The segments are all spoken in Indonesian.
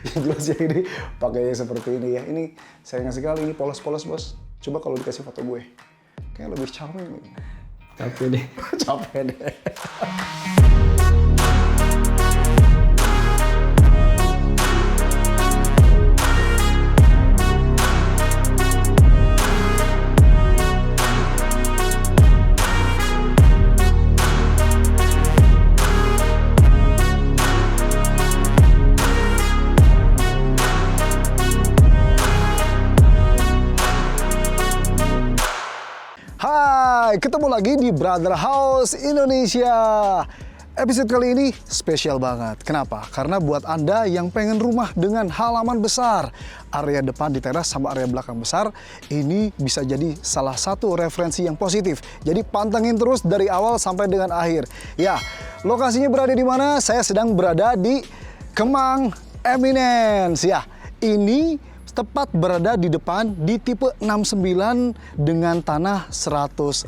Yang jelas ya ini pakai seperti ini ya. Ini sayang sekali, ini polos-polos bos. Coba kalau dikasih foto gue, kayak lebih charming. Capek deh. Capek deh. Hai, ketemu lagi di Brother House Indonesia. Episode kali ini spesial banget. Kenapa? Karena buat Anda yang pengen rumah dengan halaman besar, area depan di teras sama area belakang besar, ini bisa jadi salah satu referensi yang positif. Jadi pantengin terus dari awal sampai dengan akhir. Ya, lokasinya berada di mana? Saya sedang berada di Kemang Eminence. Ya, ini tepat berada di depan di tipe 69 dengan tanah 105.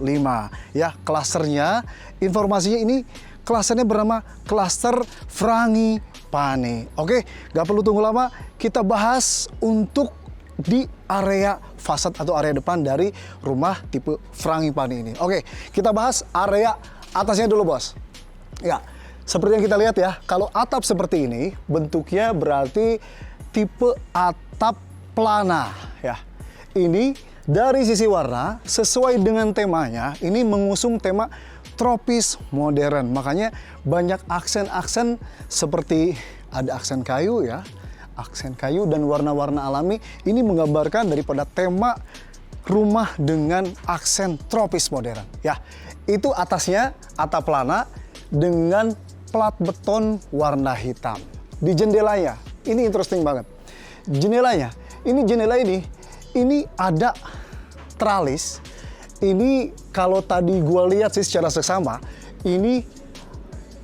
Ya, klasternya, informasinya ini klasternya bernama klaster Frangipane. Oke, gak perlu tunggu lama, kita bahas untuk di area fasad atau area depan dari rumah tipe Frangipane ini. Oke, kita bahas area atasnya dulu bos. Ya, seperti yang kita lihat ya, kalau atap seperti ini bentuknya berarti tipe atap plana ya. Ini dari sisi warna sesuai dengan temanya, ini mengusung tema tropis modern. Makanya banyak aksen-aksen seperti ada aksen kayu ya, aksen kayu dan warna-warna alami. Ini menggambarkan daripada tema rumah dengan aksen tropis modern. Ya, itu atasnya atap plana dengan plat beton warna hitam. Di jendelanya, ini interesting banget. Jendelanya, jendela ini ada tralis. Ini kalau tadi gua lihat sih secara seksama, ini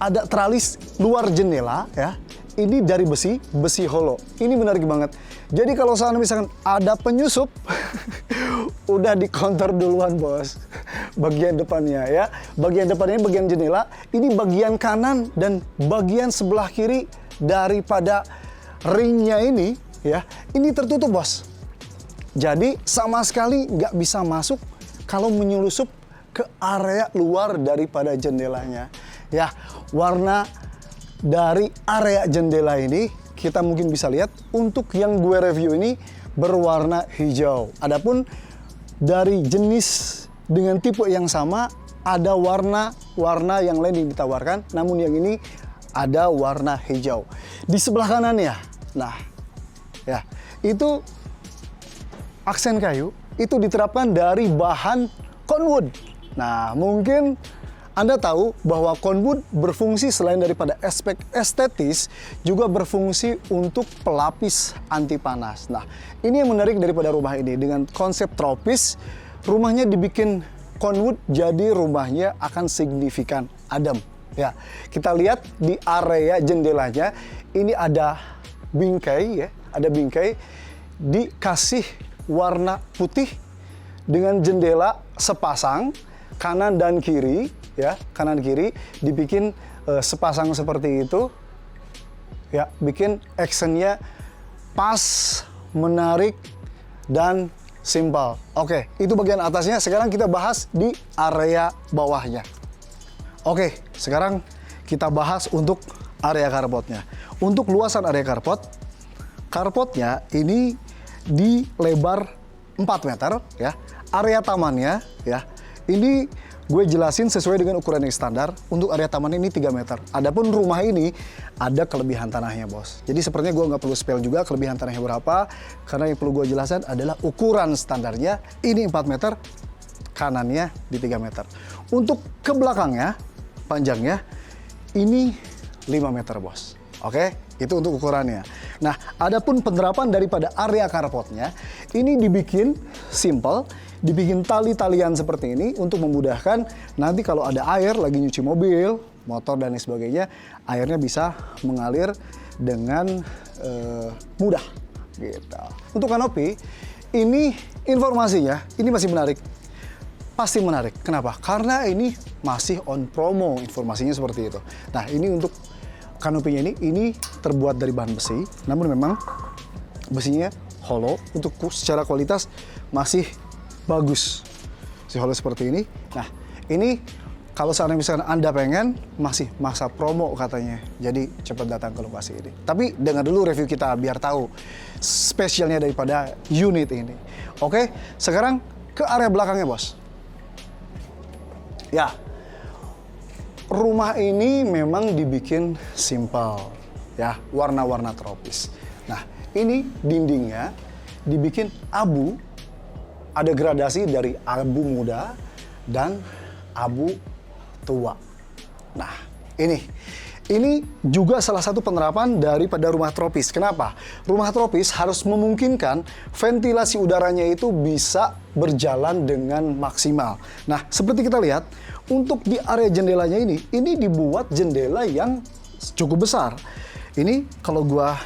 ada tralis luar jendela ya. Ini dari besi holo. Ini menarik banget. Jadi kalau misalnya misalkan ada penyusup, udah dikonter duluan bos. Bagian depannya ya. Bagian depannya bagian jendela. Ini bagian kanan dan bagian sebelah kiri daripada ringnya ini. Ya, ini tertutup bos. Jadi sama sekali nggak bisa masuk kalau menyelusup ke area luar daripada jendelanya. Ya, warna dari area jendela ini kita mungkin bisa lihat untuk yang gue review ini berwarna hijau. Adapun dari jenis dengan tipe yang sama ada warna yang lain yang ditawarkan, namun yang ini ada warna hijau. Di sebelah kanannya, nah ya, itu aksen kayu, itu diterapkan dari bahan Conwood. Nah, mungkin Anda tahu bahwa Conwood berfungsi selain daripada aspek estetis, juga berfungsi untuk pelapis anti panas. Nah, ini yang menarik daripada rumah ini. Dengan konsep tropis, rumahnya dibikin Conwood, jadi rumahnya akan signifikan adem. Ya, kita lihat di area jendelanya, ini ada bingkai ya. Ada bingkai dikasih warna putih dengan jendela sepasang kanan dan kiri ya, kanan kiri dibikin sepasang seperti itu ya, bikin actionnya pas, menarik dan simpel. Oke, itu bagian atasnya. Sekarang kita bahas di area bawahnya. Oke, sekarang kita bahas untuk area carportnya. Untuk luasan area carportnya ini di lebar 4 meter ya. Area tamannya ya, ini gue jelasin sesuai dengan ukuran yang standar. Untuk area taman ini 3 meter. Adapun rumah ini ada kelebihan tanahnya bos. Jadi sepertinya gue nggak perlu spell juga kelebihan tanahnya berapa, karena yang perlu gue jelaskan adalah ukuran standarnya. Ini 4 meter, kanannya di 3 meter. Untuk ke belakangnya, panjangnya ini 5 meter bos. Oke, itu untuk ukurannya. Nah, adapun penerapan daripada area carportnya, ini dibikin simple, dibikin tali-talian seperti ini untuk memudahkan nanti kalau ada air lagi nyuci mobil, motor dan lain sebagainya, airnya bisa mengalir dengan mudah. Gitu. Untuk kanopi, ini informasinya, ini masih menarik. Pasti menarik. Kenapa? Karena ini masih on promo, informasinya seperti itu. Nah, ini untuk kanopinya ini terbuat dari bahan besi, namun memang besinya hollow, untuk secara kualitas masih bagus. Si hollow seperti ini. Nah, ini kalau seandainya misalkan Anda pengen, masih masa promo katanya. Jadi cepat datang ke lokasi ini. Tapi dengar dulu review kita biar tahu spesialnya daripada unit ini. Oke, sekarang ke area belakangnya, bos. Ya, rumah ini memang dibikin simpel, ya, warna-warna tropis. Nah, ini dindingnya dibikin abu, ada gradasi dari abu muda dan abu tua. Nah, ini juga salah satu penerapan daripada rumah tropis. Kenapa? Rumah tropis harus memungkinkan ventilasi udaranya itu bisa berjalan dengan maksimal. Nah, seperti kita lihat, untuk di area jendelanya ini dibuat jendela yang cukup besar. Ini kalau gua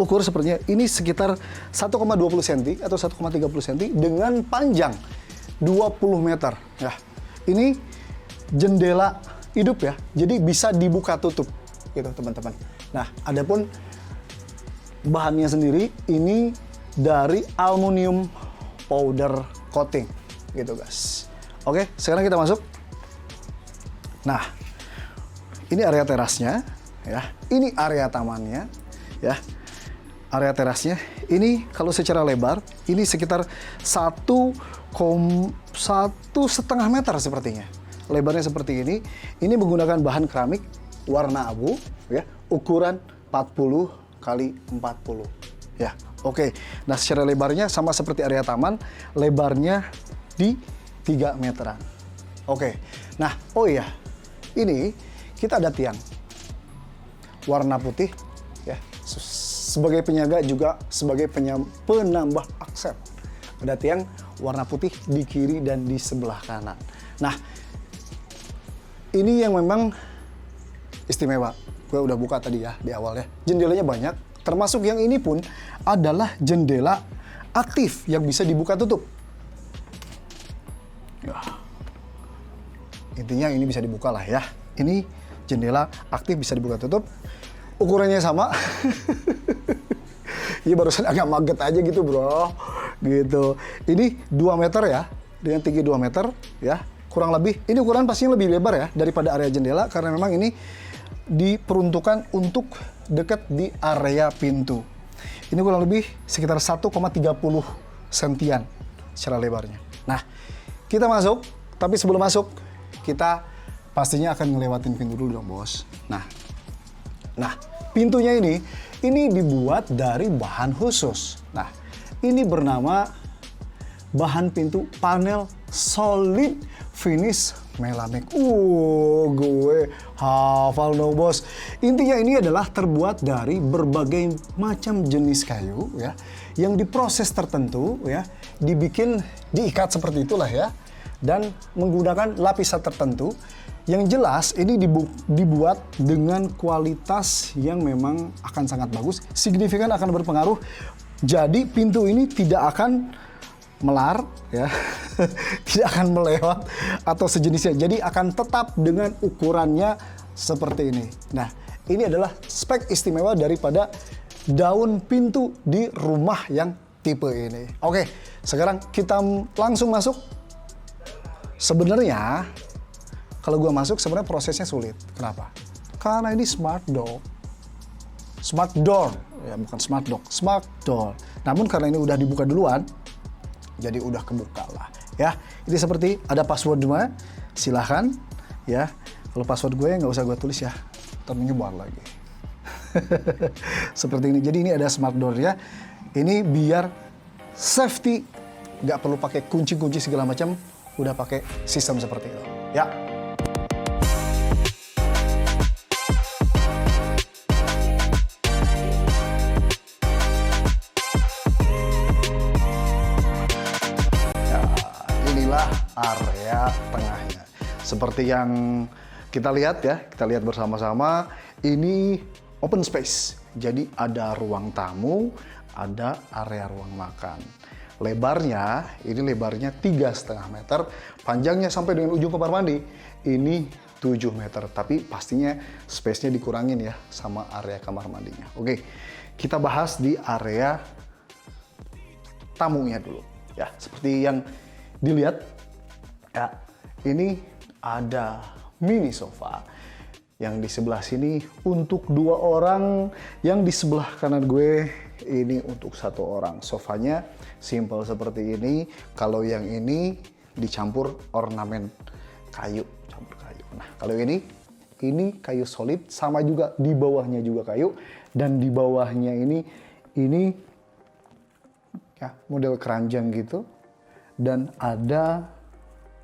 ukur sepertinya ini sekitar 1,20 cm atau 1,30 cm dengan panjang 20 meter. Ya, ini jendela hidup ya, jadi bisa dibuka tutup gitu teman-teman. Nah, adapun bahannya sendiri ini dari aluminium powder coating gitu guys. Oke, sekarang kita masuk. Nah, ini area terasnya ya, ini area tamannya ya. Area terasnya ini kalau secara lebar ini sekitar 1,5 meter sepertinya. Lebarnya seperti ini. Ini menggunakan bahan keramik warna abu ya, ukuran 40 kali 40 ya. Oke. Nah, secara lebarnya sama seperti area taman, lebarnya di 3 meteran. Oke. Nah, oh iya. Ini kita ada tiang warna putih ya. Sebagai penyaga juga sebagai penambah aksen. Ada tiang warna putih di kiri dan di sebelah kanan. Nah, ini yang memang istimewa. Gue udah buka tadi ya di awal ya. Jendelanya banyak, termasuk yang ini pun adalah jendela aktif yang bisa dibuka tutup. Ya. Intinya ini bisa dibuka lah ya. Ini jendela aktif bisa dibuka tutup. Ukurannya sama. Ya barusan agak maget aja gitu bro. Gitu. Ini 2 meter ya. Dengan tinggi 2 meter ya. Kurang lebih. Ini ukuran pastinya lebih lebar ya daripada area jendela. Karena memang ini diperuntukkan untuk dekat di area pintu. Ini kurang lebih sekitar 1,30 sentian secara lebarnya. Nah, kita masuk. Tapi sebelum masuk, kita pastinya akan ngelewatin pintu dulu dong bos. Nah, pintunya ini dibuat dari bahan khusus. Nah, ini bernama bahan pintu panel solid finish melamik. Gue hafal no bos. Intinya ini adalah terbuat dari berbagai macam jenis kayu ya, yang diproses tertentu ya, diikat seperti itulah ya, dan menggunakan lapisan tertentu. Yang jelas ini dibuat dengan kualitas yang memang akan sangat bagus, signifikan akan berpengaruh. Jadi pintu ini tidak akan melar ya, tidak akan melewat atau sejenisnya. Jadi akan tetap dengan ukurannya seperti ini. Nah, ini adalah spek istimewa daripada daun pintu di rumah yang tipe ini. Oke, sekarang kita langsung masuk. Sebenarnya kalau gua masuk sebenarnya prosesnya sulit. Kenapa? Karena ini smart door. Smart door, ya bukan smart lock, smart door. Namun karena ini udah dibuka duluan, jadi udah kebuka lah. Ya, ini seperti ada passwordnya, silahkan. Ya, kalau password gue nggak usah gue tulis ya, ternyata buat lagi. Seperti ini. Jadi ini ada smart door ya. Ini biar safety, nggak perlu pakai kunci-kunci segala macam, udah pakai sistem seperti itu. Ya. Area tengahnya seperti yang kita lihat ya, kita lihat bersama-sama, ini open space. Jadi ada ruang tamu, ada area ruang makan. Lebarnya 3,5 meter, panjangnya sampai dengan ujung kamar mandi ini 7 meter, tapi pastinya space-nya dikurangin ya sama area kamar mandinya. Oke, kita bahas di area tamunya dulu. Ya, seperti yang dilihat, ya, ini ada mini sofa yang di sebelah sini untuk 2 orang, yang di sebelah kanan gue ini untuk 1 orang. Sofanya simple seperti ini. Kalau yang ini dicampur ornamen kayu, campur kayu. Nah, kalau ini kayu solid, sama juga di bawahnya juga kayu, dan di bawahnya ini ya model keranjang gitu, dan ada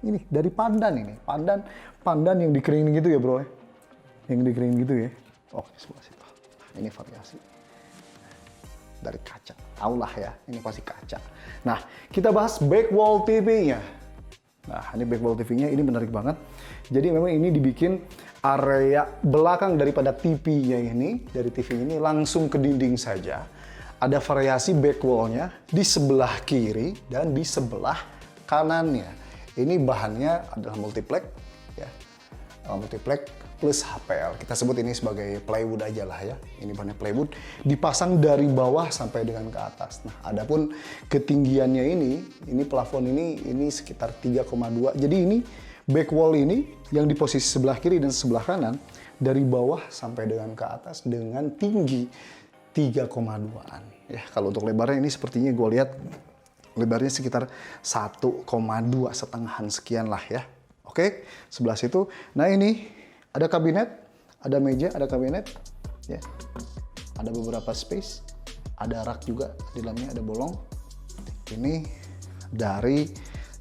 ini dari pandan, pandan yang dikeringin gitu ya bro, yang dikeringin gitu ya. Oh, di sebelah situ. Nah, ini variasi dari kaca, taulah ya, ini pasti kaca. Nah, kita bahas back wall TV-nya. Nah, ini back wall TV-nya ini menarik banget. Jadi memang ini dibikin area belakang daripada TV-nya ini, dari TV ini langsung ke dinding saja. Ada variasi back wall-nya di sebelah kiri dan di sebelah kanannya. Ini bahannya adalah multiplex, ya, multiplex plus HPL. Kita sebut ini sebagai plywood aja lah ya. Ini bahannya plywood, dipasang dari bawah sampai dengan ke atas. Nah, adapun ketinggiannya ini plafon ini sekitar 3,2. Jadi ini back wall ini yang di posisi sebelah kiri dan sebelah kanan dari bawah sampai dengan ke atas dengan tinggi 3,2-an. Ya, kalau untuk lebarnya ini sepertinya gue lihat lebarnya sekitar 1,2 setengahan sekian lah ya. Oke, sebelah situ. Nah, ini ada kabinet, ada meja, ada kabinet, ya. Ada beberapa space, ada rak juga di dalamnya, ada bolong. Ini dari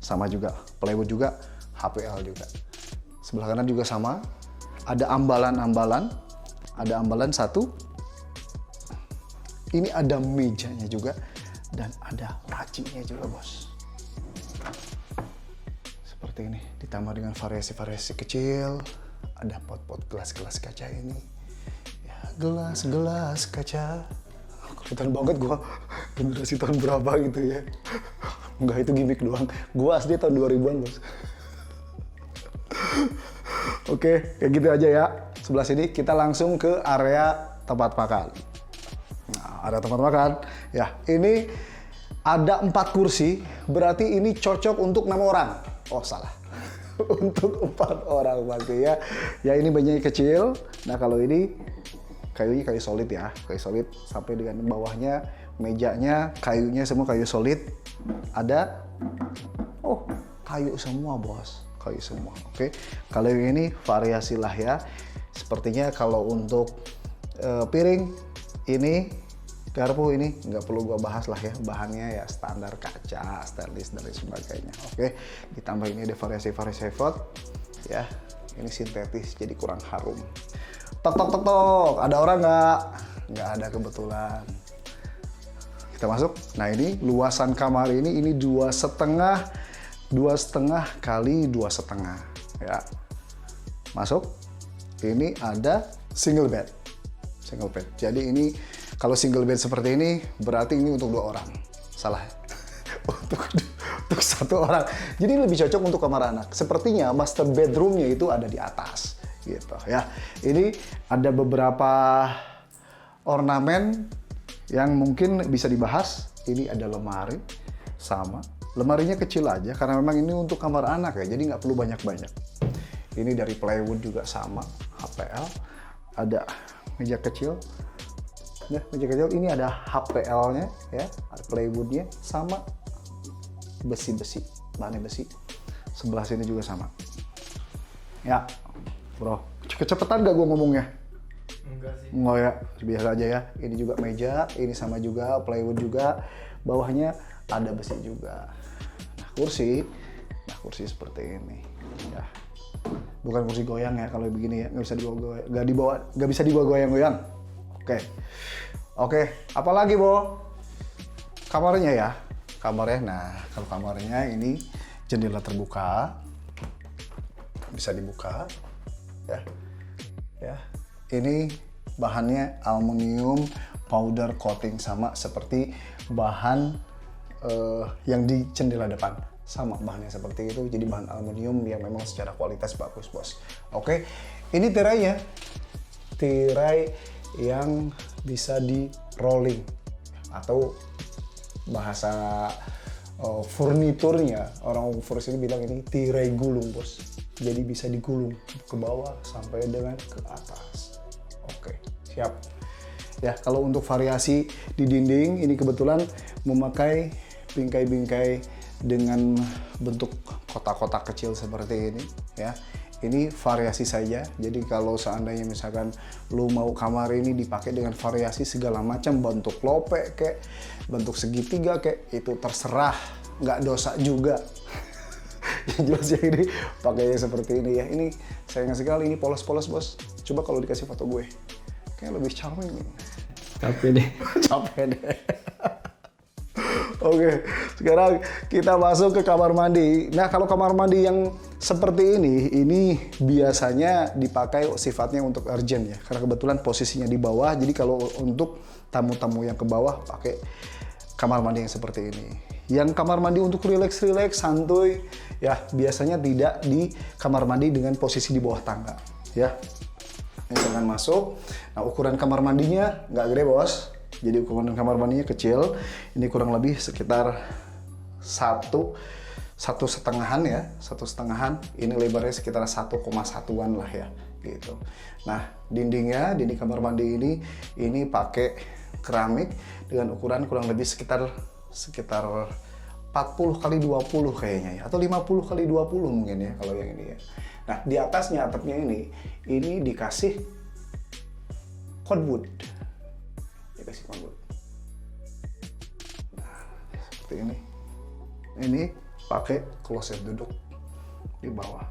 sama juga plywood juga, HPL juga. Sebelah kanan juga sama, ada ambalan-ambalan, ada ambalan 1. Ini ada mejanya juga dan ada lacinya juga bos. Seperti ini, ditambah dengan variasi-variasi kecil. Ada pot-pot gelas-gelas kaca ini. Ya, gelas-gelas kaca. Kelihatan banget gua generasi tahun berapa gitu ya. Enggak, itu gimmick doang. Gua asli tahun 2000-an bos. Oke, kayak gitu aja ya. Sebelah sini kita langsung ke area tempat makan. Nah, ada tempat makan. Ya, ini ada 4 kursi, berarti ini cocok untuk 6 orang. Oh, salah. Untuk 4 orang pasti ya. Ya, ini banyak kecil. Nah, kalau ini kayunya kayu solid ya. Kayu solid sampai dengan bawahnya, mejanya, kayunya semua kayu solid. Ada, oh, kayu semua bos. Kayu semua, oke. Kalau yang ini variasi lah ya. Sepertinya kalau untuk piring, ini garpu ini nggak perlu gua bahas lah ya, bahannya ya standar kaca, stainless dan lain sebagainya. Oke, ditambah ini ada variasi-variasi pot ya, ini sintetis jadi kurang harum. Tok tok tok tok, ada orang nggak? Nggak ada kebetulan. Kita masuk. Nah, ini luasan kamar ini 2,5 kali 2,5 ya. Masuk. Ini ada single bed. Single bed. Jadi ini kalau single bed seperti ini berarti ini untuk 2 orang. Salah. untuk 1 orang. Jadi lebih cocok untuk kamar anak. Sepertinya master bedroomnya itu ada di atas gitu ya. Ini ada beberapa ornamen yang mungkin bisa dibahas. Ini ada lemari sama. Lemarinya kecil aja karena memang ini untuk kamar anak ya. Jadi nggak perlu banyak-banyak. Ini dari plywood juga sama, HPL. Ada meja kecil. Nah, meja kecil ini ada HPL-nya ya, ada plywoodnya sama besi-besi, bahannya besi. Sebelah sini juga sama. Ya, bro, kecepetan gak gue ngomongnya? Enggak sih. Enggak ya, biasa aja ya. Ini juga meja, ini sama juga, plywood juga. Bawahnya ada besi juga. Nah, kursi seperti ini. Ya. Bukan kursi goyang ya kalau begini ya, nggak bisa dibawa goyang-goyang. Oke, apalagi Bo? Kamarnya ya, kamarnya. Nah, kalau kamarnya ini jendela terbuka, bisa dibuka, ya. Ini bahannya aluminium powder coating sama seperti bahan yang di jendela depan. sama bahannya seperti itu, jadi bahan aluminium yang memang secara kualitas bagus bos. Oke, ini tirainya, tirai yang bisa di rolling atau bahasa furniturnya orang sini bilang ini tirai gulung bos. Jadi bisa digulung ke bawah sampai dengan ke atas. Oke, siap. Ya, kalau untuk variasi di dinding ini kebetulan memakai bingkai-bingkai dengan bentuk kotak-kotak kecil seperti ini ya. Ini variasi saja. Jadi kalau seandainya misalkan lu mau kamar ini dipakai dengan variasi segala macam, bentuk lope kayak bentuk segitiga kayak itu terserah, nggak dosa juga. Yang jelas ya ini pakainya seperti ini ya. Ini sayang sekali ini polos-polos bos. Coba kalau dikasih foto gue, kayak lebih charming. Capek deh. Capek deh. Oke, sekarang kita masuk ke kamar mandi. Nah, kalau kamar mandi yang seperti ini biasanya dipakai sifatnya untuk urgent ya. Karena kebetulan posisinya di bawah, jadi kalau untuk tamu-tamu yang ke bawah pakai kamar mandi yang seperti ini. Yang kamar mandi untuk relax-relax, santuy, ya biasanya tidak di kamar mandi dengan posisi di bawah tangga, ya. Misalkan masuk, nah ukuran kamar mandinya nggak gede bos. Jadi ukuran kamar mandinya kecil, ini kurang lebih sekitar satu setengahan ya, 1,5. Ini lebarnya sekitar 1,1-an lah ya, gitu. Nah dinding kamar mandi ini pakai keramik dengan ukuran kurang lebih sekitar 40 kali 20 kayaknya ya, atau 50 kali 20 mungkin ya kalau yang ini ya. Nah di atasnya atapnya ini dikasih cordwood. Dikasih cordwood. Nah, seperti ini. Ini pakai kloset duduk di bawah.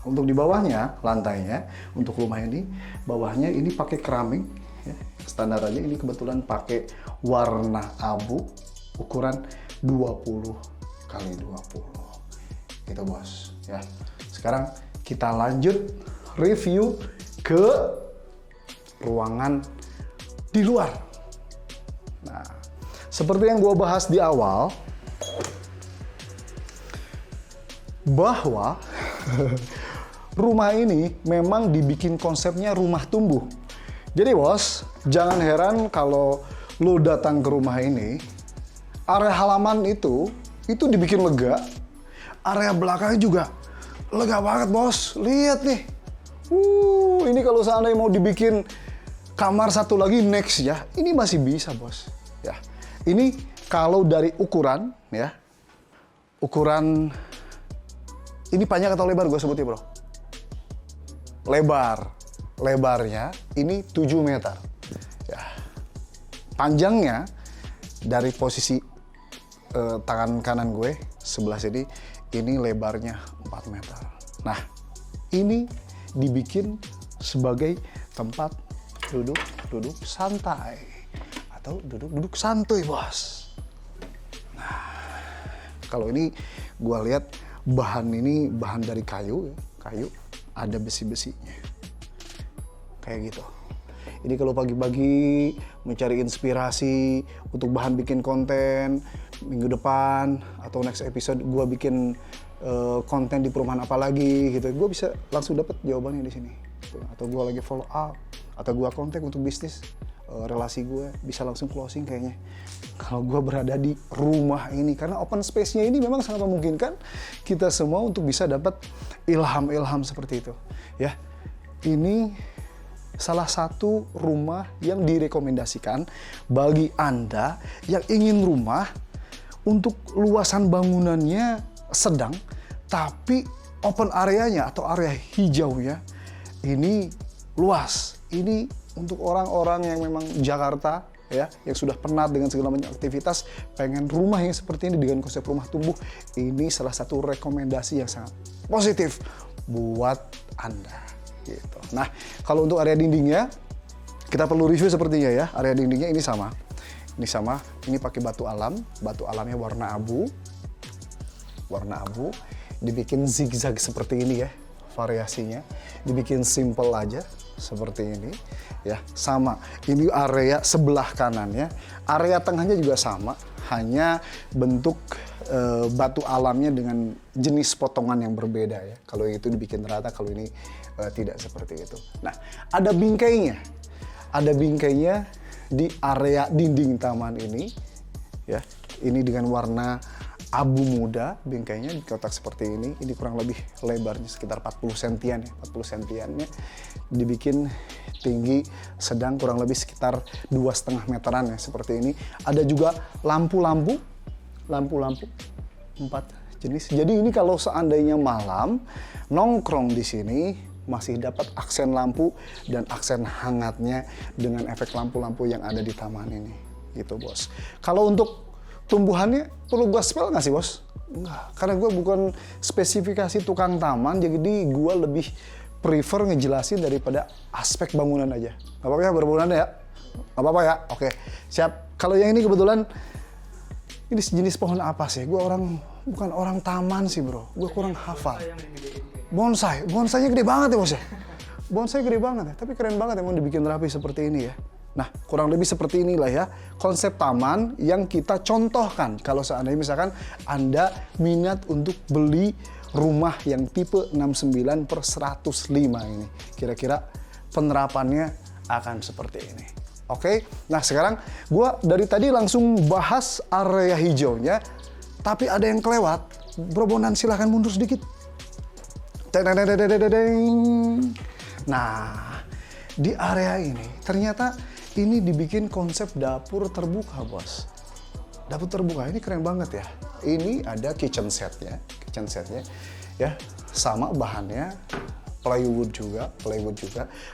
Untuk di bawahnya, lantainya, untuk rumah ini, bawahnya ini pakai keramik. Ya, standar aja, ini kebetulan pakai warna abu, ukuran 20 kali 20. Gitu bos. Ya. Sekarang kita lanjut review ke ruangan di luar. Nah, seperti yang gue bahas di awal, bahwa rumah ini memang dibikin konsepnya rumah tumbuh. Jadi bos, jangan heran kalau lu datang ke rumah ini, area halaman itu dibikin lega, area belakangnya juga lega banget bos. Lihat nih, ini kalau seandainya mau dibikin kamar satu lagi next ya, ini masih bisa bos. Ya, ini kalau dari ukuran ya, ukuran ini panjang atau lebar gue sebutnya bro? Lebarnya ini 7 meter. Ya, panjangnya dari posisi tangan kanan gue sebelah sini, ini lebarnya 4 meter. Nah, ini dibikin sebagai tempat duduk santai atau duduk santuy bos. Nah, kalau ini gua lihat bahan dari kayu ada besi-besinya kayak gitu. Ini kalau pagi-pagi mencari inspirasi untuk bahan bikin konten minggu depan atau next episode gua bikin konten di perumahan apa lagi gitu, gua bisa langsung dapat jawabannya di sini. Atau gue lagi follow up, atau gue kontak untuk bisnis, relasi gue bisa langsung closing kayaknya kalau gue berada di rumah ini, karena open space-nya ini memang sangat memungkinkan kita semua untuk bisa dapat ilham-ilham seperti itu ya. Ini salah satu rumah yang direkomendasikan bagi Anda yang ingin rumah untuk luasan bangunannya sedang tapi open areanya atau area hijaunya ini luas. Ini untuk orang-orang yang memang Jakarta ya, yang sudah penat dengan segala macam aktivitas, pengen rumah yang seperti ini dengan konsep rumah tumbuh, ini salah satu rekomendasi yang sangat positif buat Anda gitu. Nah, kalau untuk area dindingnya kita perlu review sepertinya ya. Area dindingnya ini sama. Ini pakai batu alam. Batu alamnya warna abu. Dibikin zigzag seperti ini ya. Variasinya dibikin simple aja seperti ini ya. Sama ini area sebelah kanannya, area tengahnya juga sama, hanya bentuk batu alamnya dengan jenis potongan yang berbeda ya. Kalau itu dibikin rata, kalau ini tidak seperti itu. Nah, ada bingkainya. Ada bingkainya di area dinding taman ini ya. Ini dengan warna abu muda, bingkainya di kotak seperti ini. Ini kurang lebih lebarnya sekitar 40 sentian ya, 40 sentiannya. Dibikin tinggi sedang kurang lebih sekitar 2,5 meteran ya, seperti ini. Ada juga lampu-lampu 4 jenis. Jadi ini kalau seandainya malam nongkrong di sini masih dapat aksen lampu dan aksen hangatnya dengan efek lampu-lampu yang ada di taman ini gitu bos. Kalau untuk tumbuhannya perlu gue spell nggak sih bos? Enggak, karena gue bukan spesifikasi tukang taman, jadi gue lebih prefer ngejelasin daripada aspek bangunan aja. Gak apa-apa ya berbangunan ya? Gak apa-apa ya? Oke, siap. Kalau yang ini kebetulan, ini sejenis pohon apa sih? Gue bukan orang taman sih bro, gue kurang hafal. Bonsainya gede banget ya bos ya? Bonsai gede banget ya, tapi keren banget emang dibikin rapi seperti ini ya. Nah, kurang lebih seperti inilah ya konsep taman yang kita contohkan kalau seandainya misalkan Anda minat untuk beli rumah yang tipe 69/105 ini. Kira-kira penerapannya akan seperti ini. Oke, nah sekarang gua dari tadi langsung bahas area hijaunya, tapi ada yang kelewat. Bro Bonan silahkan mundur sedikit. Nah, di area ini ternyata ini dibikin konsep dapur terbuka bos. Dapur terbuka ini keren banget ya. Ini ada kitchen setnya ya, sama bahannya plywood juga.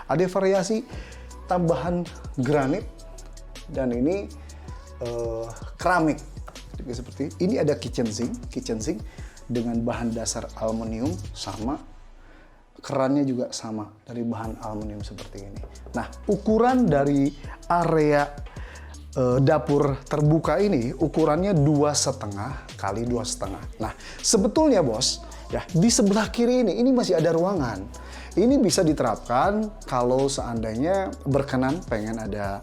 Ada variasi tambahan granit dan ini keramik seperti ini. Ada kitchen sink dengan bahan dasar aluminium, sama kerannya juga sama dari bahan aluminium seperti ini. Nah, ukuran dari area dapur terbuka ini ukurannya 2,5 kali 2,5. Nah, sebetulnya bos, ya di sebelah kiri ini masih ada ruangan. Ini bisa diterapkan kalau seandainya berkenan pengen ada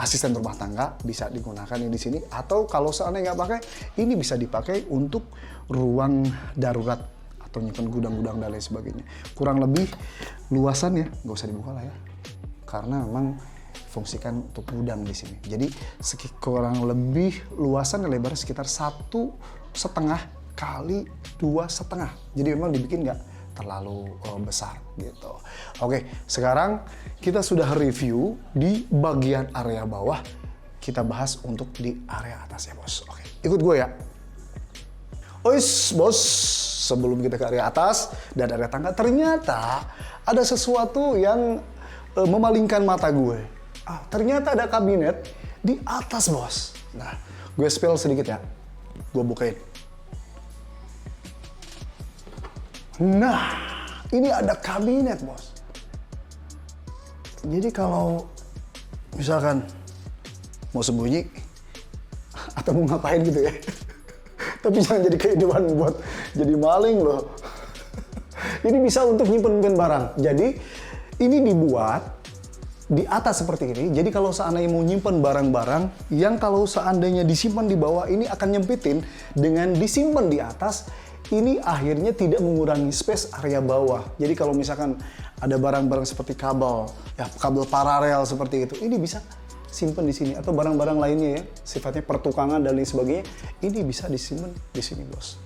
asisten rumah tangga, bisa digunakan ini di sini. Atau kalau seandainya nggak pakai, ini bisa dipakai untuk ruang darurat atau nyimpan gudang-gudang dan lain sebagainya. Kurang lebih luasan ya, nggak usah dibuka lah ya, karena memang fungsikan untuk gudang di sini. Jadi kurang lebih luasan dan lebar sekitar 1,5 kali 2,5. Jadi memang dibikin nggak terlalu besar gitu. Oke, sekarang kita sudah review di bagian area bawah. Kita bahas untuk di area atas ya bos. Oke, ikut gue ya. Ois bos, sebelum kita ke area atas dan area tangga, ternyata ada sesuatu yang memalingkan mata gue. Ternyata ada kabinet di atas bos. Nah, gue spill sedikit ya. Gue bukain. Nah, ini ada kabinet bos. Jadi kalau misalkan mau sembunyi atau mau ngapain gitu ya, tapi jangan jadi keidewan buat jadi maling loh. Ini bisa untuk nyimpen barang. Jadi ini dibuat di atas seperti ini. Jadi kalau seandainya mau nyimpen barang-barang yang kalau seandainya disimpan di bawah, ini akan nyempitin. Dengan disimpan di atas, ini akhirnya tidak mengurangi space area bawah. Jadi kalau misalkan ada barang-barang seperti kabel, ya kabel paralel seperti itu, ini bisa simpan di sini. Atau barang-barang lainnya ya, sifatnya pertukangan dan lain sebagainya, ini bisa disimpan di sini bos.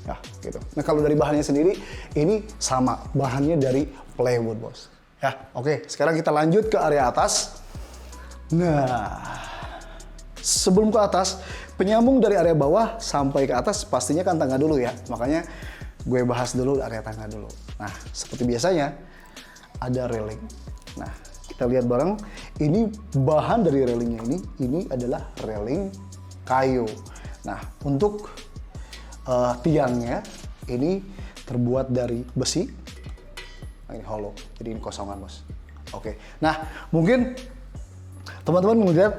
Ya gitu. Nah kalau dari bahannya sendiri, ini sama bahannya dari plywood bos. Ya oke, sekarang kita lanjut ke area atas. Nah, sebelum ke atas, penyambung dari area bawah sampai ke atas pastinya kan tangga dulu ya. Makanya gue bahas dulu area tangga dulu. Nah, seperti biasanya ada railing. Nah, kita lihat bareng. Ini bahan dari railingnya ini adalah railing kayu. Nah, untuk tiangnya ini terbuat dari besi. Nah, ini hollow, jadi ini kosongan bos. Oke. Nah, mungkin teman-teman melihat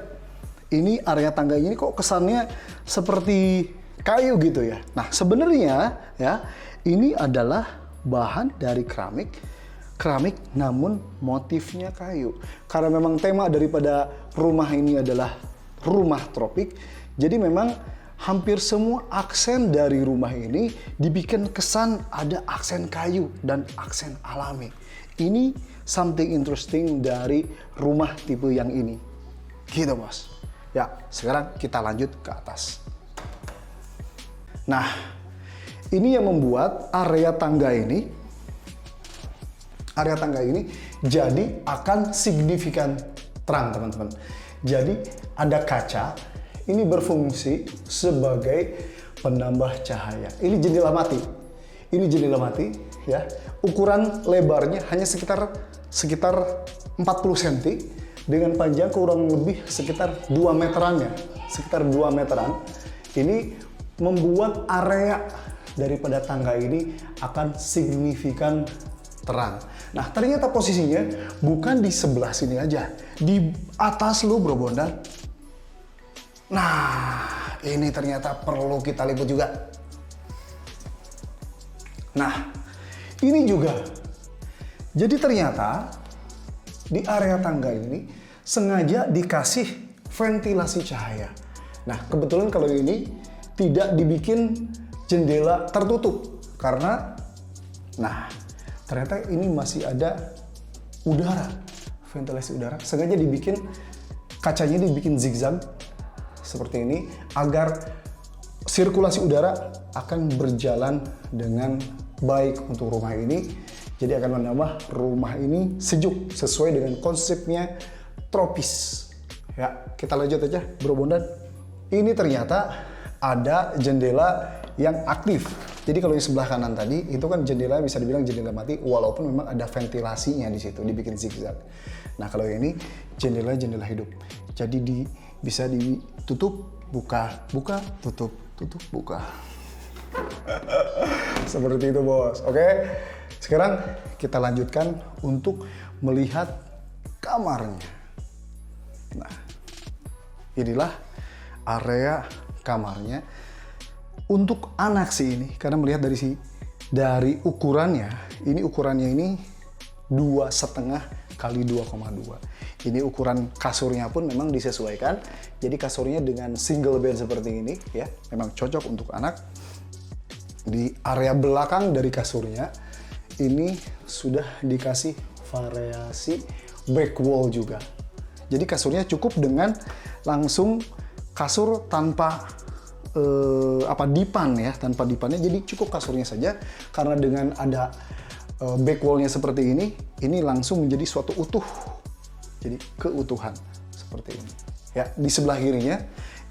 ini area tangga ini kok kesannya seperti kayu gitu ya. Nah sebenarnya ya ini adalah bahan dari keramik namun motifnya kayu. Karena memang tema daripada rumah ini adalah rumah tropik, jadi memang hampir semua aksen dari rumah ini dibikin kesan ada aksen kayu dan aksen alami. Ini something interesting dari rumah tipe yang ini. Gitu bos. Ya, sekarang kita lanjut ke atas. Nah, ini yang membuat area tangga ini jadi akan signifikan terang, teman-teman. Jadi ada kaca, ini berfungsi sebagai penambah cahaya. Ini jendela mati. Ini jendela mati, ya. Ukuran lebarnya hanya sekitar 40 cm dengan panjang kurang lebih sekitar 2 meteran ya. Sekitar 2 meteran. Ini membuat area daripada tangga ini akan signifikan terang. Nah, ternyata posisinya bukan di sebelah sini aja, di atas lu bro Bondan. Nah, ini ternyata perlu kita liput juga. Nah, ini juga. Jadi ternyata di area tangga ini sengaja dikasih ventilasi cahaya. Nah, kebetulan kalau ini tidak dibikin jendela tertutup karena ternyata ini masih ada udara, ventilasi udara. Sengaja dibikin, kacanya dibikin zigzag seperti ini agar sirkulasi udara akan berjalan dengan baik untuk rumah ini. Jadi akan menambah rumah ini sejuk sesuai dengan konsepnya tropis. Ya, kita lanjut aja Bro Bondan. Ini ternyata ada jendela yang aktif. Jadi kalau yang sebelah kanan tadi itu kan jendela bisa dibilang jendela mati walaupun memang ada ventilasinya di situ dibikin zigzag. Nah, kalau ini jendela hidup. Jadi bisa ditutup, buka, tutup, buka. Seperti itu, Bos. Oke. Sekarang kita lanjutkan untuk melihat kamarnya. Nah, inilah area kamarnya untuk anak sih ini, karena melihat dari ukurannya, ini 2,5 kali 2,2. Ini ukuran kasurnya pun memang disesuaikan. Jadi kasurnya dengan single bed seperti ini ya, memang cocok untuk anak. Di area belakang dari kasurnya ini sudah dikasih variasi back wall juga. Jadi kasurnya cukup dengan langsung kasur tanpa dipan ya, tanpa dipannya. Jadi cukup kasurnya saja karena dengan ada back wall-nya seperti ini langsung menjadi suatu utuh. Jadi keutuhan seperti ini. Ya, di sebelah kirinya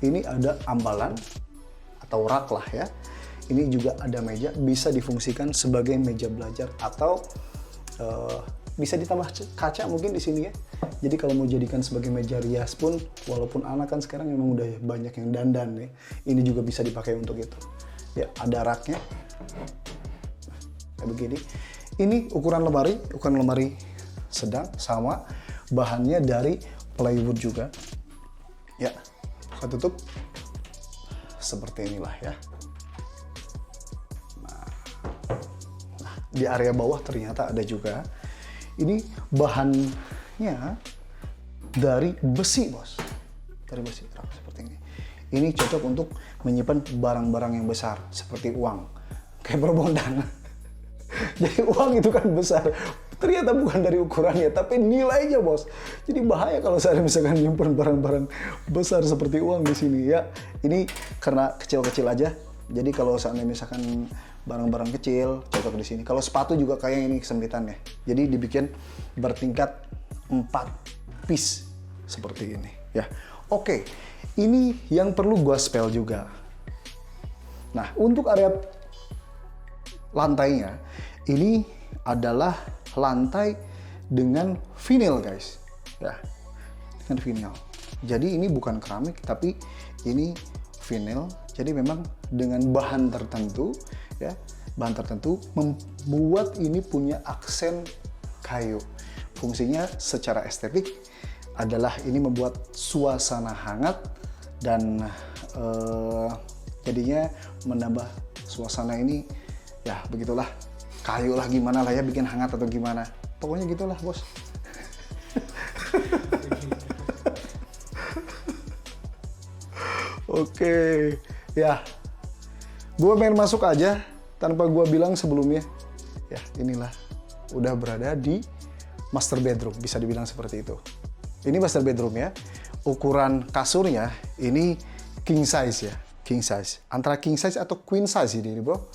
ini ada ambalan atau rak lah ya. Ini juga ada meja, bisa difungsikan sebagai meja belajar atau bisa ditambah kaca mungkin di sini ya. Jadi kalau mau jadikan sebagai meja rias pun, walaupun anak kan sekarang memang udah banyak yang dandan nih, ini juga bisa dipakai untuk itu. Ya, ada raknya. Kayak begini. Ini ukuran lemari sedang sama, bahannya dari plywood juga. Ya, buka tutup. Seperti inilah ya. Nah, di area bawah ternyata ada juga. Ini bahannya dari besi, Bos. Dari besi, seperti ini. Ini cocok untuk menyimpan barang-barang yang besar, seperti uang. Kayak berbondang. Jadi uang itu kan besar. Ternyata bukan dari ukurannya, tapi nilainya, Bos. Jadi bahaya kalau saya misalkan nyimpan barang-barang besar seperti uang di sini ya. Ini karena kecil-kecil aja. Jadi kalau seandainya misalkan barang-barang kecil cocok di sini. Kalau sepatu juga kayak ini kesempitan ya. Jadi dibikin bertingkat 4 piece seperti ini ya. Oke, ini yang perlu gua spell juga. Nah, untuk area lantainya ini adalah lantai dengan vinyl, guys. Ya, dengan vinyl. Jadi ini bukan keramik tapi ini vinyl. Jadi memang dengan bahan tertentu ya, bahan tertentu membuat ini punya aksen kayu. Fungsinya secara estetik adalah ini membuat suasana hangat dan jadinya menambah suasana ini ya begitulah, kayu lah gimana lah ya, bikin hangat atau gimana. Pokoknya gitulah, Bos. Oke. Ya, gue pengen masuk aja tanpa gue bilang sebelumnya. Ya, inilah udah berada di master bedroom, bisa dibilang seperti itu. Ini master bedroom ya. Ukuran kasurnya ini king size ya, king size. Antara king size atau queen size ini bro.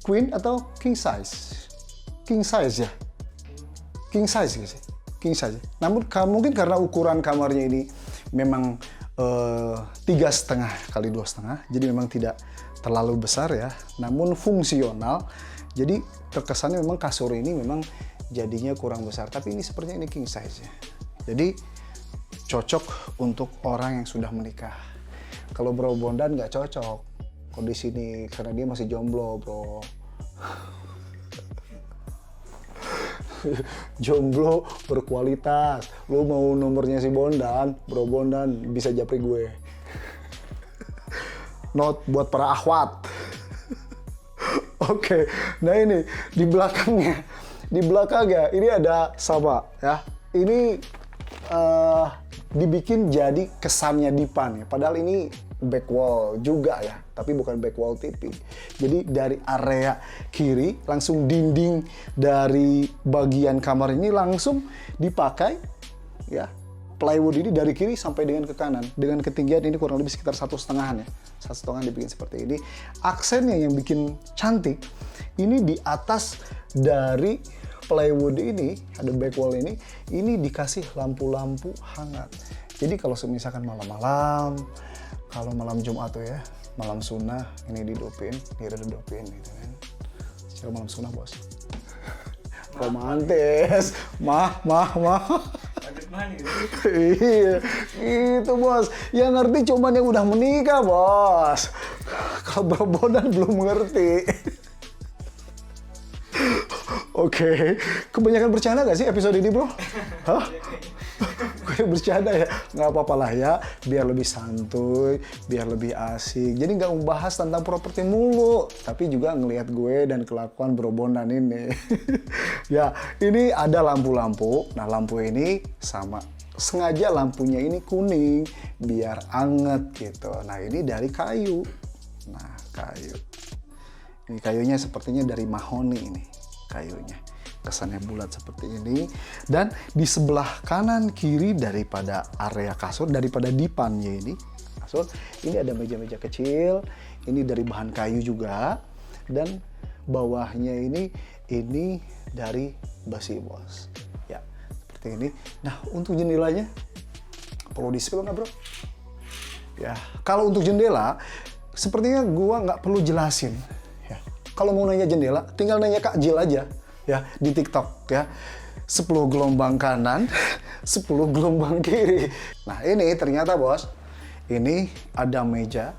Queen atau king size? King size ya. King size gitu sih. King size. Namun mungkin karena ukuran kamarnya ini memang 3,5 kali 2,5, jadi memang tidak terlalu besar ya. Namun fungsional. Jadi terkesannya memang kasur ini memang jadinya kurang besar. Tapi ini sepertinya ini king size ya. Jadi cocok untuk orang yang sudah menikah. Kalau Bro Bondan nggak cocok kalau di sini karena dia masih jomblo, bro. Jomblo berkualitas. Lu mau nomornya si Bondan, Bro Bondan bisa japri gue. Not buat para akhwat. Oke, nah ini di belakangnya ini ada sama ya. Ini dibikin jadi kesannya dipan ya. Padahal ini back wall juga ya, tapi bukan back wall TV. Jadi dari area kiri langsung dinding dari bagian kamar ini langsung dipakai ya. Plywood ini dari kiri sampai dengan ke kanan dengan ketinggian ini kurang lebih sekitar 1,5 ya. 1,5 dibikin seperti ini. Aksennya yang bikin cantik ini di atas dari plywood ini, ada back wall ini dikasih lampu-lampu hangat. Jadi kalau misalkan malam-malam, kalau malam Jumat tuh ya, malam sunnah ini didupin, diredupin gitu kan. Secara malam sunnah bos. Romantis, mah. Iya, itu bos. Yang ngerti cuman yang udah menikah bos. Kalau Bro Bondan belum ngerti. Oke, kebanyakan bercanda gak sih episode ini bro? Hah? Gue bercanda ya, nggak apa-apa lah ya, biar lebih santuy, biar lebih asik. Jadi nggak membahas tentang properti mulu, tapi juga ngelihat gue dan kelakuan Bro Bondan ini. Ya, ini ada lampu-lampu. Nah, lampu ini sama sengaja lampunya ini kuning biar anget gitu. Nah, ini dari kayu. Nah, kayu. Ini kayunya sepertinya dari mahoni ini kayunya. Kesannya bulat seperti ini. Dan di sebelah kanan kiri daripada area kasur, daripada dipannya ini kasur, ini ada meja-meja kecil. Ini dari bahan kayu juga. Dan bawahnya ini dari besi bos. Ya, seperti ini. Nah, untuk jendelanya perlu di-spill nggak bro? Ya, kalau untuk jendela sepertinya gua nggak perlu jelasin. Ya, kalau mau nanya jendela, tinggal nanya Kak Jill aja. Ya, di TikTok ya. 10 gelombang kanan, 10 gelombang kiri. Nah, ini ternyata bos, ini ada meja.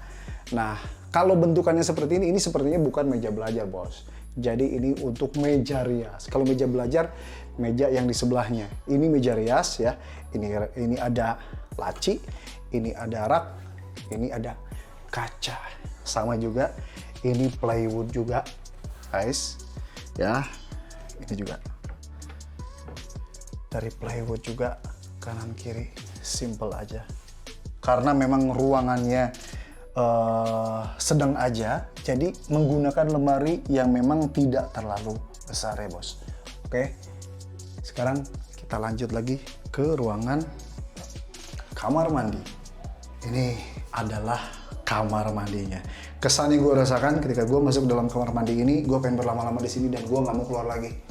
Nah, kalau bentukannya seperti ini sepertinya bukan meja belajar bos. Jadi ini untuk meja rias. Kalau meja belajar, meja yang di sebelahnya. Ini meja rias ya. Ini ada laci, ini ada rak, ini ada kaca. Sama juga, ini plywood juga, guys. Ya. Ini juga dari plywood juga, kanan kiri simple aja karena memang ruangannya sedang aja, jadi menggunakan lemari yang memang tidak terlalu besar ya bos. Oke, sekarang kita lanjut lagi ke ruangan kamar mandi. Ini adalah kamar mandinya. Kesan yang gue rasakan ketika gue masuk dalam kamar mandi ini, gue pengen berlama-lama di sini dan gue nggak mau keluar lagi.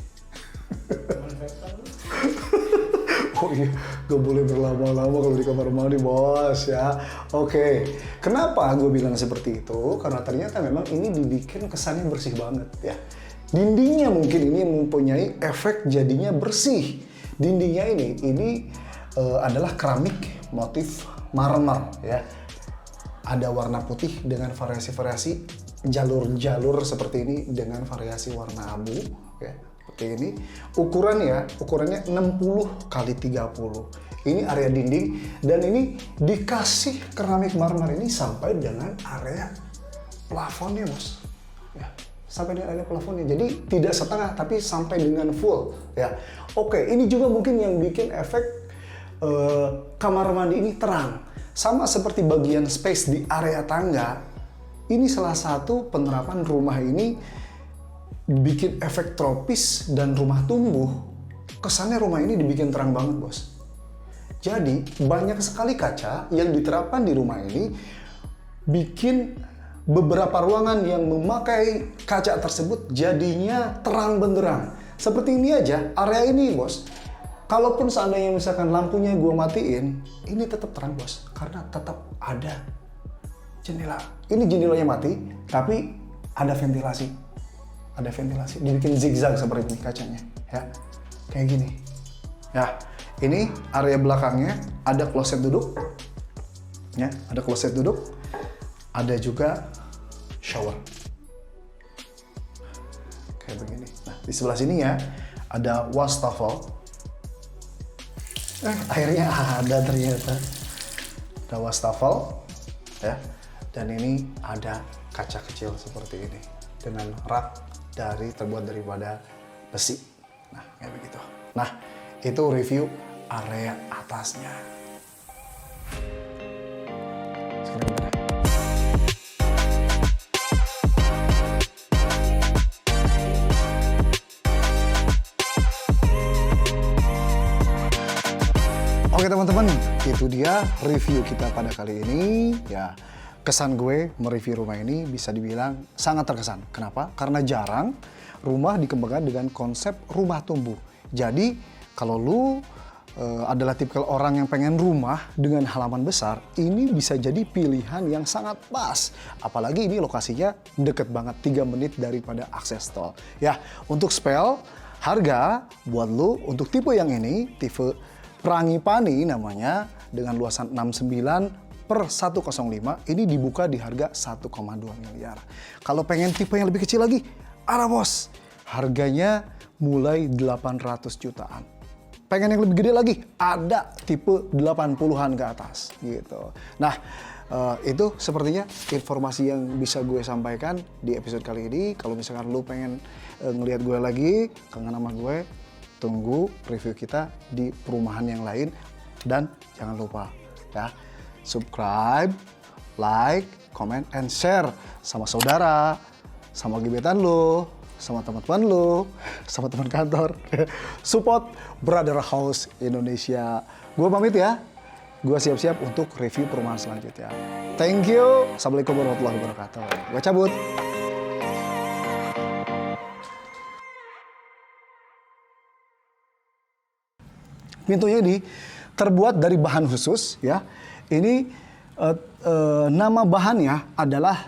Oh iya, gak boleh berlama-lama kalau di kamar mandi bos ya. Oke, kenapa gue bilang seperti itu? Karena ternyata memang ini dibikin kesannya bersih banget ya. Dindingnya mungkin ini mempunyai efek jadinya bersih. Dindingnya ini adalah keramik motif marmer ya. Ada warna putih dengan variasi-variasi jalur-jalur seperti ini dengan variasi warna abu ya. Seperti ini. Ukurannya 60 kali 30. Ini area dinding dan ini dikasih keramik marmer ini sampai dengan area plafonnya, bos. Ya, sampai dengan area plafonnya. Jadi tidak setengah tapi sampai dengan full ya. Oke, ini juga mungkin yang bikin efek kamar mandi ini terang. Sama seperti bagian space di area tangga, ini salah satu penerapan rumah ini bikin efek tropis dan rumah tumbuh. Kesannya rumah ini dibikin terang banget, bos. Jadi banyak sekali kaca yang diterapkan di rumah ini bikin beberapa ruangan yang memakai kaca tersebut jadinya terang benderang. Seperti ini aja, area ini, bos. Kalaupun seandainya misalkan lampunya gue matiin, ini tetap terang, bos. Karena tetap ada jendela. Ini jendelanya mati, tapi ada ventilasi. Ada ventilasi, dibikin zigzag seperti ini kacanya, ya. Kayak gini. Ya, ini area belakangnya ada kloset duduk. Ya, ada kloset duduk. Ada juga shower. Kayak begini. Nah, di sebelah sini ya, ada wastafel. Akhirnya ada ternyata. Ada wastafel. Ya. Dan ini ada kaca kecil seperti ini. Dengan rak terbuat daripada besi. Nah, kayak begitu. Nah, itu review area atasnya. Sekarang gimana? Oke teman-teman, itu dia review kita pada kali ini. Ya, kesan gue mereview rumah ini bisa dibilang sangat terkesan. Kenapa? Karena jarang rumah dikembangkan dengan konsep rumah tumbuh. Jadi kalau lu adalah tipikal orang yang pengen rumah dengan halaman besar, ini bisa jadi pilihan yang sangat pas. Apalagi ini lokasinya deket banget, 3 menit daripada akses tol. Ya, untuk spell harga buat lu untuk tipe yang ini, tipe Frangipani namanya, dengan luasan 69/105, ini dibuka di harga 1,2 miliar. Kalau pengen tipe yang lebih kecil lagi, ada bos, harganya mulai 800 jutaan. Pengen yang lebih gede lagi, ada tipe 80-an ke atas gitu. Nah, itu sepertinya informasi yang bisa gue sampaikan di episode kali ini. Kalau misalkan lu pengen ngelihat gue lagi, kangen sama gue, tunggu review kita di perumahan yang lain. Dan jangan lupa ya, subscribe, like, comment, and share sama saudara, sama gebetan lo, sama teman-teman lo, sama teman kantor. Support Brother House Indonesia. Gue pamit ya. Gue siap-siap untuk review perumahan selanjutnya. Thank you. Assalamualaikum warahmatullahi wabarakatuh. Gue cabut. Pintunya ini terbuat dari bahan khusus ya. Ini nama bahannya adalah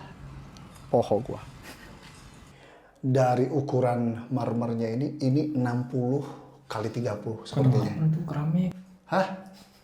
poho gua. Dari ukuran marmernya ini 60 kali 30 sepertinya. Itu keramik. Hah?